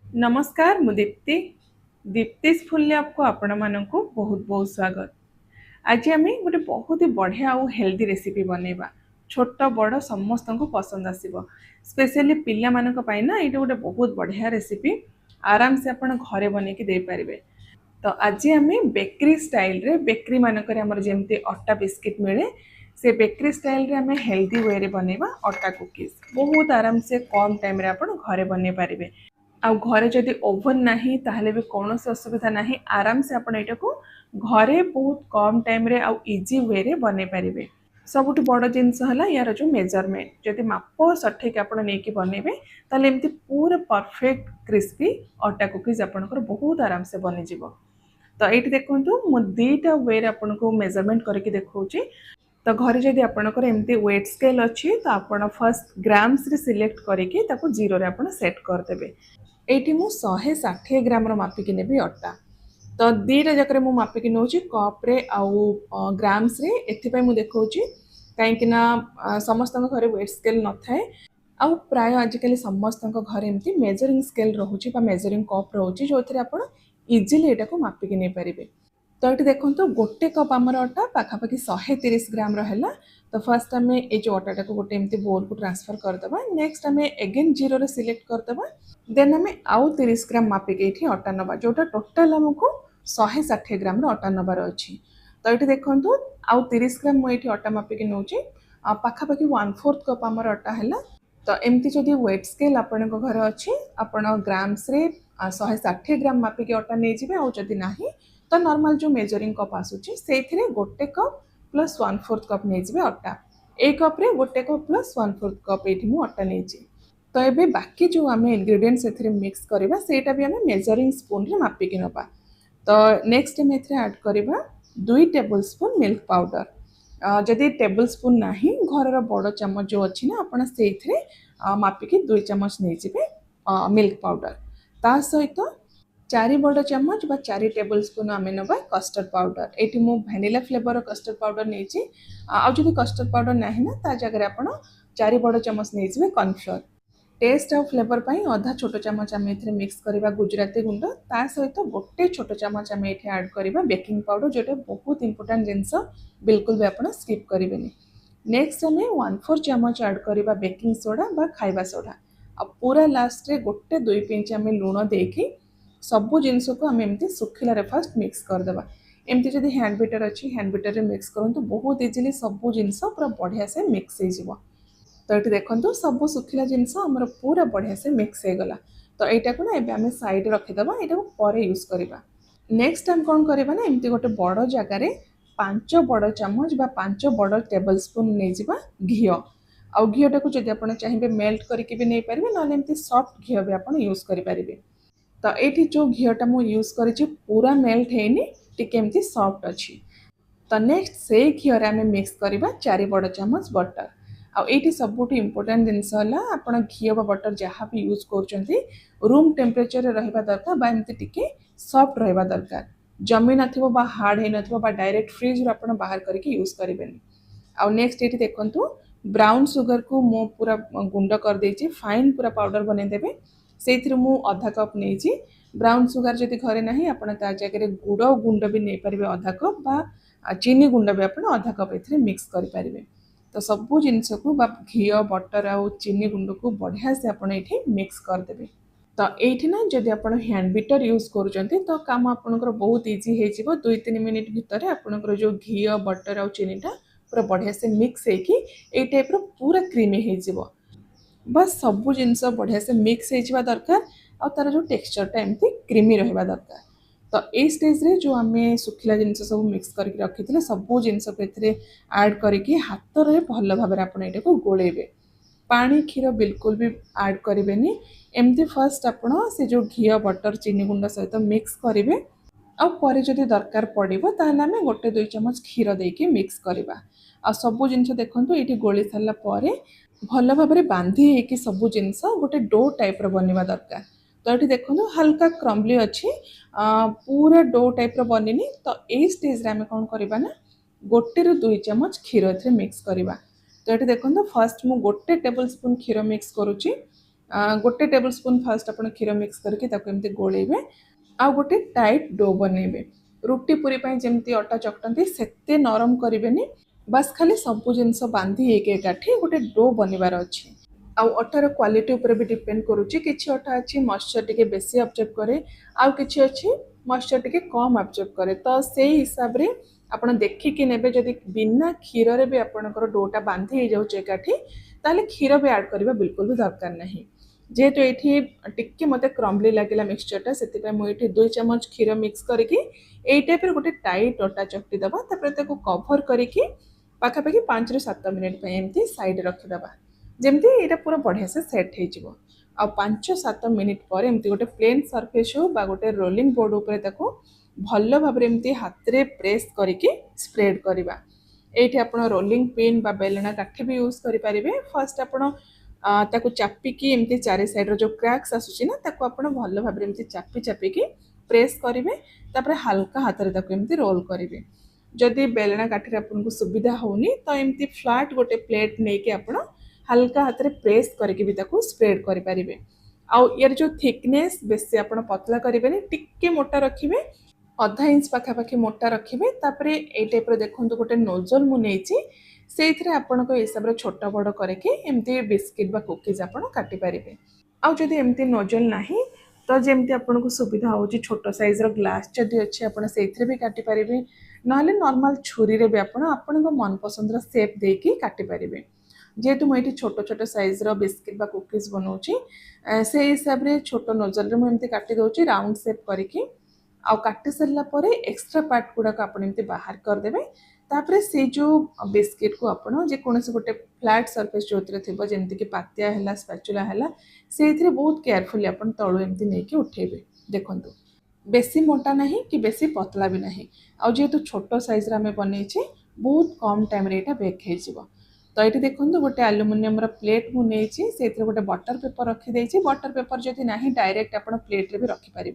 नमस्कार मु Deepti दीप्तिस full lab को आपण मानक बहुत बहुत स्वागत। आज आम गोटे बहुत ही बढ़िया और हेल्दी रेसिपी बनैबा छोट बड़ समस्त को पसंद आसीबो। स्पेशली पिला मानक पई ना ये गोटे बहुत बढ़िया रेसिपी आराम से आपण घरे बनै के दे पारिबे। तो आज आम बेकरी स्टाइल रे बेकरी मानक आमर जेमती अटा बिस्किट मिले से बेकरी स्टाइल रे आम हेल्दी वे रे बनैबा अटा कुकीज बहुत आराम से कम टाइम रे आपण घरे बनै पारिबे। आ घरे जदि ओवन नाही ताहले भी कौन असुविधा नाही आराम से आपण एटा को घरे बहुत कम टाइम रे आ इजी वे रे बनै पारिबे। सबुठ बड़ जिनस हला यार जो मेजरमेंट जदि माप सठिक आपण नै कि बनेबे ताले एमती पूरा परफेक्ट क्रिस्पी अटा कुकीज आपनकर बहुत आराम से बनि जिवो। तो ये देखो मु दीटा वे आपको मेजरमेंट करके देखौची। तो घरे जदि आपनकर एमती वेट स्केल अच्छी तो आपण फर्स्ट ग्राम्स रे सिलेक्ट करके ताको जीरो रे आपण सेट कर देबे। एठी मु 160 ग्राम रो मापिकी नेबी अटा। तो दीटा जकरे मु मापिकी नौची कप रे आउ ग्राम्स रे एथिपाई मु देखौची काहेकि ना समस्त घरे वेट स्केल न थाए आउ प्राय आजिकली समस्त घरे एमती मेजरिंग स्केल रोची मेजरिंग कप रोची जो आपण इजिली एटा को मापिकी नहीं पारिबे। तो ये देखो गोटे कप आमर अटा पाखापाखि 130 ग्राम रहा। तो फर्स्ट आम ये जो अटाटा को गोटे एमती बोल को ट्रांसफर करदे। नेक्स्ट आम एगेन जीरो रे सिलेक्ट करदे। देन आम आउ 30 ग्राम मापिक ये अटा नवा जोटा टोटाल आमको 160 ग्राम अटा नबार अच्छी। तो ये देखो आउ 30 ग्राम मुझे अटा मापिक नौचे पाखापाखि 1/4 कप आमर अटा है। तो एमती जदि वेट स्केल आपण घर अच्छी आपण ग्राम्स रे 160 ग्राम मापिक अटा नहीं जाए आउ जदि नाही तो नॉर्मल जो मेजरिंग कप आसूची से गोटे कप प्लस 1/4 कप नहीं जाए अटा। एक कप रे गोटे कप प्लस 1/4 कप ये मु अटा नहीं। तो ये बाकी जो आम इनग्रेडिएंट्स एथिरे मिक्स करबा सेटा भी आम मेजरिंग स्पून रे मापिक नबा। तो नेक्स्ट आम एथिरे ऐड करबा 2 टेबल स्पून मिल्क पाउडर। जदि टेबल स्पून नाही घर बड़ चम्मच जो अच्छी ना आपण से मापिकी 2 चम्मच नहीं जाए मिल्क पाउडर। ता सहित 4 बड़ चम्मच बा 4 टेबल स्पून आम नवा कस्टर्ड पाउडर। ये मु वैनिला फ्लेवर कस्टर्ड पाउडर नहीं आदि कस्टर्ड पाउडर ना ना ता जगह आप 4 बड़ चम्मच नहीं जाए कॉर्नफ्लोर। टेस्ट और फ्लेवर पाई अधा छोट चम्मच आम ए मिक्स करवा गुजराती गुंड ता सहित गोटे छोट चम्मच आम ये ऐड करवा बेकिंग पाउडर जोटा बहुत इंपोर्टेंट जिनस बिल्कुल भी आप स्किप करेंगे। नेक्स्ट आम 1/4 चम्मच ऐड करवा बेकिंग सोडा बा खाइबा सोडा आ पूरा लास्ट रे गोटे 2 पिंच आम लुण देकी सबू जिनस को आम एमती सुखिला फास्ट मिक्स करदे। एमती जदि हैंड बीटर अच्छी हैंड बीटर रे मिक्स करूँ बहुत इजिली सबू जिनस पूरा बढ़िया से मिक्स हो। तो ये देखो सब सुखिला जिनस आमर पूरा बढ़िया से मिक्स हो गला। तो यहाँ को ना एबे साइड रखीदे यहाँ पर यूज करवा। नेक्स्ट आम कौन करवा ना एमती गोटे बड़ जगार 5 बड़ चम्मच बा 5 बड़ टेबल स्पून नहीं जावा घी आ घीटा को जब आप चाहिए मेल्ट करके भी नहीं पारे ना एमती सॉफ्ट घी भी आप यूज करेंगे। तो ये जो घीटा मुझे यूज कर पूरा मेल्ट होनी टी सॉफ्ट अच्छी। तो नेक्स्ट से घी आम मिक्स करवा 4 बड़ चम्मच बटर आईटी सबुठ इम्पोर्टाट जिनस आप घी बा बटर जहाँ भी यूज कर रूम टेम्परेचर रहा दरकार एमती टी सॉफ्ट रहा दरकार जमी न हार्ड हो न डायरेक्ट फ्रिज रू आप बाहर करके यूज करेंगे। आउ नेक्स्ट ये देखो ब्राउन सुगर को मु पूरा गुंड कर देछि फाइन पूरा पाउडर बनईदेवे से अधा कप नहीं ब्राउन सुगर जदि घरे ना आपड़ ता जगह गुड़ गुंड भी नहीं पारे अधा कप बा चीनी गुंड भी आप अधा कप ए मिक्स करेंगे। तो सबू जिनस को घी बटर आ चीनी गुंड को बढ़िया से आप मिक्स करदे। तो ये ना जदि आप हैंड बीटर यूज कर तो काम आपंकर बहुत इजी हो 2-3 मिनिट भितर आपंकर जो घी बटर आ चीनीटा पूरा बढ़िया से मिक्स होगी टाइप पूरा क्रीमी हो। बस सबू जिनस बढ़िया से मिक्स हो दरकार आ तार जो टेक्सचरटा एमती क्रीमी रहा दरकार। तो ये स्टेज रे जो आम सुखिला जिनस सब मिक्स करके रखी सबू जिनस को ऐड करके हाथ रे भल भाव आप गोलेबे पानी क्षीर बिल्कुल भी ऐड करेंगे एमती फर्स्ट आपण से जो घी बटर चीनी गुंड सहित मिक्स करेंगे आउ जदि दरकार पड़ो ताल आम 1-2 चम्मच क्षीर देके मिक्स करवा आ सबू जिनस देखो ये गोली सारा भल भाव बांधी होगी सबू जिनस गोटे डो टाइप बनवा दरकार। तो ये देखो हल्का क्रम्बली अच्छी पूरा डो टाइप बननी। तो ये स्टेज आम कौन करवा ना 1-2 चम्मच क्षीर ए मिक्स करवा। तो ये देखो फर्स्ट मु 1 टेबल स्पून क्षीर मिक्स करुच्ची गोटे टेबल स्पून फास्ट आप क्षीर मिक्स करके एमती गोलेबे आउ गोटे टाइट डो बनइबे रुटी पूरी जमी अटा चकटती से नरम करेंगे बास खाली सबू जिनस बांधी एकाठी गोटे डो बनबार अच्छी आउ अटार क्वालिटी उपर भी डिपेंड करुच्ची किसी अटा अच्छी मॉइस्चर टिके बेसी ऑब्जर्व करे आउ किसी अच्छी मॉइस्चर टिके कम ऑब्जर्व करे तो से हिसाब रे आपण देखिकी नेबे जदि बिना क्षीर रे भी आपणकर डोटा बांधी हो जाउछ एकाठी ताले क्षीर भी ऐड करबा बिल्कुल भी दरकार नहीं जेहेतु ये टिके मते क्रम्बली लगिला मिक्सचरटा से मुझे 2 चम्मच क्षीर मिक्स करके यही टाइप गोटे टाइट अटा चकटी दबा कभर करके पाखापाखि 5 ରୁ 7 मिनिट एमती साइड रखिदबा जमती यहाँ पूरा बढ़िया से सेट हो 5-7 मिनिट पर एमती गोटे प्लेन सरफेस हो बा गोटे रोलिंग बोर्ड उपर भल भाव एमती हाथ रे प्रेस करके स्प्रेड करवा ये आप रोलिंग पिन बा बेलना काठी भी यूज करें फर्स्ट आप चापिकी एमती चारि साइड जो क्रैक्स आसूची ना ताको आपण भल भाव एमती चापी चापिकी प्रेस करेंगे तापर हल्का हाथ रे ताको एमती रोल करेंगे जदि बेलना काठी आपको सुविधा होनी तो एमती फ्लैट गोटे प्लेट नहीं कि आप हल्का हाथ रे प्रेस करके भी ताको स्प्रेड करें आउ यार जो थिकनेस बेसी आप पतला करेंगे टिके मोटा रखिए अधा इंच पाखापाखि मोटा रखिए तापर ये टाइप देखो गोटे नोजल मुझे से आपण हिसाब से छोट बड़ करके एमती बिस्किट बा कुकीज आप काटी पारे आउ जदि एमती नोजल नहीं तो जमती आपन को सुविधा हो छोट साइज ग्लास जदि अच्छे आप भी काटी पारे ना नॉर्मल छुरी रे भी आपण मन पसंद शेप देकी काटी पारे जेहेतु मुझे छोट छोट साइज बिस्किट बा कुकीज बनाऊँ से हिसाब से छोट नोजल मुझे काटी दूसरी राउंड शेप करके आउ काटी सारा पर एक्स्ट्रा पार्ट गुड़ाक आप बाहर करदे तापर से जो बिस्किट को आपड़ जेकोसी गोटे फ्लैट सरफेस जो थी जमीक पातिया है स्पैचुला है से बहुत केयरफुली आप तलू एमती नहीं उठेबे देखु बेसी मोटा नहीं कि बेसी पतला भी नहीं आउ जेहेतु छोट साइज आम बनईचे बहुत कम टाइम यहाँ बेक हो तो ये देखो गोटे आलुमिनियम प्लेट मुझे से गोटे बटर पेपर रखीदे बटर पेपर जदि ना डायरेक्ट आप प्लेट रे भी रखिपारे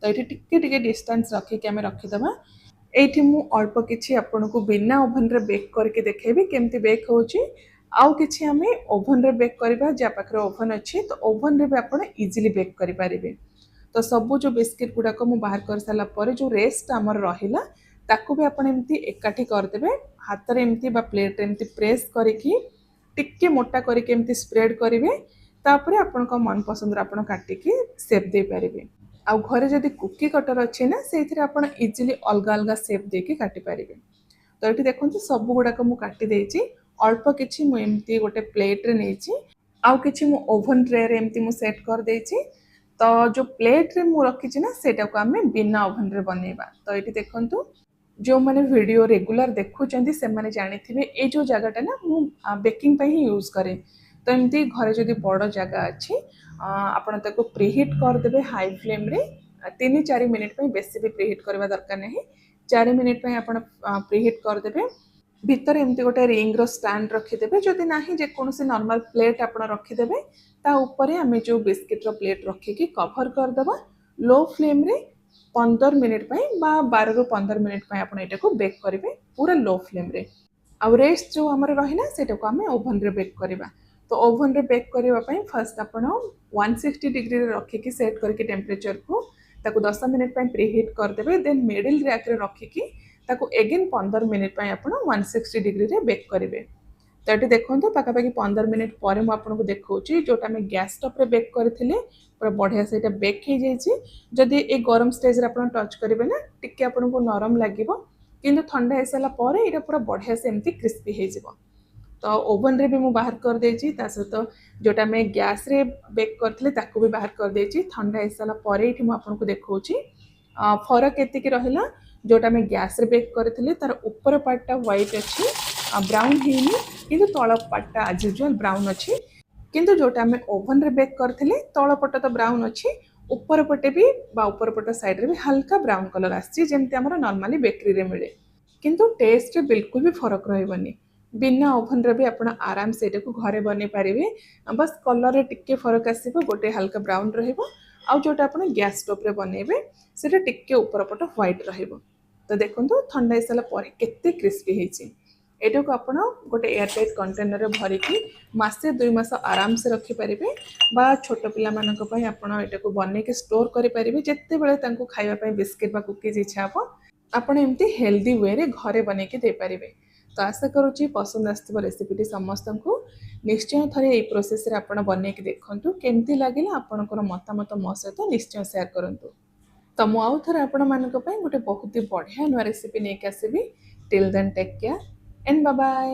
तो ये टिके डिस्टेंस रखिक आम रखीदबा ये मुझे अल्प किसी आपन को बिना ओभन रे बेक करके देखेबी केमती बेक होची आउ किसी आम ओभन रे बेक करबा जा पाखरे ओभन अच्छी तो ओभन रे भी आप इजिली बेक करें तो सबू जो बिस्किट गुड़ाक मुझे बाहर कर सारा पर जो रेस्ट आमर रहिला ताकू भी आपण एमती एकाठी करदेबे हाथ रे एमती बा प्लेट रे एमती प्रेस करके टिके मोटा करके एमती स्प्रेड करेंगे तापर आपण को मन पसंद आपण काटिकी शेप दे पारिबे आउ घरे जदि कुकी कटर अच्छे ना से आप इजिली अलग अलग शेप देके काटी पारे तो ये देखो सब गुड़ाक मुझे अल्प किसी मुझे गोटे प्लेट रे नहीं आउ किसी मु ओभन ट्रे रे एमती सेट कर देछि तो जो प्लेट रे मु रखी ना सेटा को आम बिना ओभन रे बनइबा तो ये देखो जो मैंने वीडियो रेगुलर देखुं से मैंने जानी ये जो जगहटा ना मु बेकिंग पे ही यूज करे तो एमती घरे जदि बड़ जगह अच्छी आपण ताको प्रीहीट करदे हाई फ्लेम रे 3-4 मिनिट बेसी भी प्रीहीट करवा दरकार नहीं 4 मिनिट आपण प्रीहीट करदे भितर एमती गोटे रिंग रो स्टैंड रखीदे जदि ना जेकोसी नॉर्मल प्लेट आप रखीदे ता ऊपर आम जो बिस्किट रो प्लेट रखिकी कभर करदबा लो फ्लेम रे 15 मिनिट 12 ରୁ 15 मिनिट आप को बेक करेंगे पूरा लो फ्लेम रे आउ रेस्ट जो आमर रहा से आम ओभन रे बेक करवा तो ओभन रे बेक करने फर्स्ट आप 160 डिग्री रखिकी सेट करके टेम्परेचर को ताकू 10 मिनिट प्रीहीट करदे देन मिडिल रैक रे रखिकी ताकू एगेन 15 मिनिट आप 160 डिग्री रे बेक करेंगे तो ये देखो पाखापाखि 15 मिनिट पर मुझे देखा जोटा आम गैस स्टोव रे बेक करते पूरा बढ़िया से बेक हो जाए जदि ये गरम स्टेज रे आप टच करेंगे ना टिके आपको नरम लगे किंतु ठंडा हो सारा पर ये पूरा बढ़िया से एमती क्रिस्पी हो तो ओवन रे भी मुझे बाहर कर देछि ता सहित जोटा मैं गैस रे बेक करथिले ताकू भी बाहर कर देछि ठंडा हो सारा पर ये मुझे आपको देखौछि फरक एतिक रहिला जोटा मैं गैस रे बेक करथिले तार ऊपर पार्टटा व्हाइट अच्छी ब्राउन हेनी किंतु तल पार्टटा एज यूजुअल ब्राउन अच्छी किंतु जोटा आम ओभन रे बेक करथिले तल पट तो ब्राउन अच्छी ऊपर पटे भी ऊपर पट साइड रे भी हल्का ब्राउन कलर आछि जेमती हमर नॉर्मली बेकरी रे मिले किंतु टेस्ट रे बिल्कुल भी फरक रहबनी बिना ओभन रे भी आप आराम से घरे बन पारे बस कलर रे टिके फरक आसो गोटे हल्का ब्राउन रहिबो आउ जोटा आप गैस स्टोव रे बनइबे सेटा टिके ऊपर पट व्हाइट रहिबो तो देखो ठंडा सारा पर केते क्रिस्पी होइछि ଏଟାକୁ ଆପଣ ଗୋଟେ ଏୟାରଟାଇଟ୍ କଣ୍ଟେନରରେ ଭରିକି ମାସେ 2 ମାସ ଆରାମସେ ରଖିପାରିବେ ବା ଛୋଟ ପିଲାମାନଙ୍କ ପାଇଁ ଆପଣ ଏଟାକୁ ବନେଇକି ଷ୍ଟୋର କରିପାରିବେ। ଯେତେବେଳେ ତାଙ୍କୁ ଖାଇବା ପାଇଁ ବିସ୍କିଟ୍ ବା କୁକିଜ୍ ଇଚ୍ଛା ହେବ ଆପଣ ଏମିତି ହେଲ୍ଦି ୱେରେ ଘରେ ବନେଇକି ଦେଇପାରିବେ। ତ ଆଶା କରୁଛି ପସନ୍ଦ ଆସିଥିବ ରେସିପିଟି ସମସ୍ତଙ୍କୁ। ନିଶ୍ଚୟ ଥରେ ଏଇ ପ୍ରୋସେସରେ ଆପଣ ବନେଇକି ଦେଖନ୍ତୁ, କେମିତି ଲାଗିଲା ଆପଣଙ୍କର ମତାମତ ମୋ ସହିତ ନିଶ୍ଚୟ ସେୟାର କରନ୍ତୁ। ତ ମୁଁ ଆଉ ଥରେ ଆପଣମାନଙ୍କ ପାଇଁ ଗୋଟେ ବହୁତ ବଢ଼ିଆ ନୂଆ ରେସିପି ନେଇକି ଆସିବି। Till then take care and bye bye.